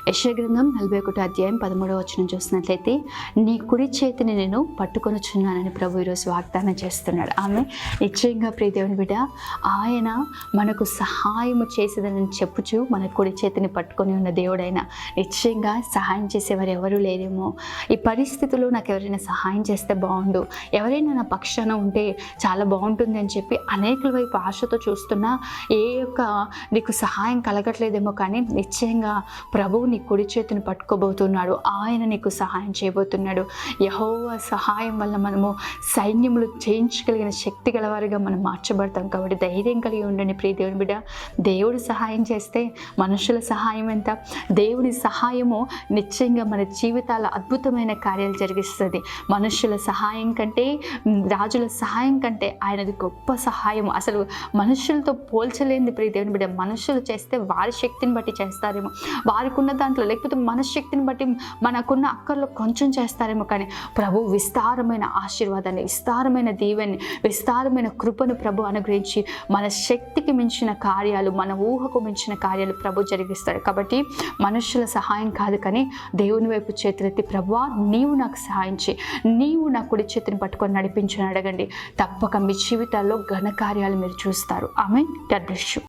యెషయా గ్రంథం 41 అధ్యాయం 13వ వచనం చూసినట్లయితే, నీ కుడి చేతిని నేను పట్టుకొనుచున్నానని ప్రభు ఈరోజు వాగ్దానం చేస్తున్నాడు. ఆమె నిశ్చయంగా ప్రియ దేవుని బిడ్డ, ఆయన మనకు సహాయము చేసేదని చెప్పుచు మన కుడి చేతిని పట్టుకొని ఉన్న దేవుడైనా నిశ్చయంగా సహాయం చేసేవారు ఎవరు లేరేమో. ఈ పరిస్థితుల్లో నాకు ఎవరైనా సహాయం చేస్తే బాగుండు, ఎవరైనా నా పక్షాన ఉంటే చాలా బాగుంటుంది అని చెప్పి అనేకుల వైపు ఆశతో చూస్తున్నా నీకు సహాయం కలగట్లేదేమో. కానీ నిశ్చయంగా ప్రభువు నీ కుడి చేతిని పట్టుకోబోతున్నాడు. ఆయన నీకు సహాయం చేయబోతున్నాడు. యెహోవా సహాయం వల్ల మనము సైన్యములు చేయించగలిగిన శక్తి గలవారిగా మనం మార్చబడతాం. కాబట్టి ధైర్యం కలిగి ఉండండి ప్రియ దేవుని బిడ్డ. దేవుడు సహాయం చేస్తే మనుషుల సహాయం ఎంత? దేవుని సహాయము నిశ్చయంగా మన జీవితాల అద్భుతమైన కార్యాలు జరిగిస్తుంది. మనుషుల సహాయం కంటే, రాజుల సహాయం కంటే ఆయనది గొప్ప సహాయం. అసలు మనుషులతో పోల్చలేనిది ప్రియ దేవుని బిడ్డ. మనుషులు చేస్తే వారి శక్తిని బట్టి చేస్తారేమో, వారికి ఉన్న దాంట్లో, లేకపోతే మన శక్తిని బట్టి మనకున్న అక్కర్లో కొంచెం చేస్తారేమో. కానీ ప్రభు విస్తారమైన ఆశీర్వాదాన్ని, విస్తారమైన దీవెని, విస్తారమైన కృపను ప్రభు అనుగ్రహించి మన శక్తికి మించిన కార్యాలు, మన ఊహకు మించిన కార్యాలు ప్రభు జరిగిస్తాడు. కాబట్టి మనుషుల సహాయం కాదు, కానీ దేవుని వైపు చేతులెత్తి, ప్రభువా నీవు నాకు సహాయం చేయి, నీవు నా కుడి చేతిని పట్టుకొని నడిపించని అడగండి. తప్పక మీ జీవితాల్లో ఘన కార్యాలు మీరు చూస్తారు. ఆమేన్. God bless you.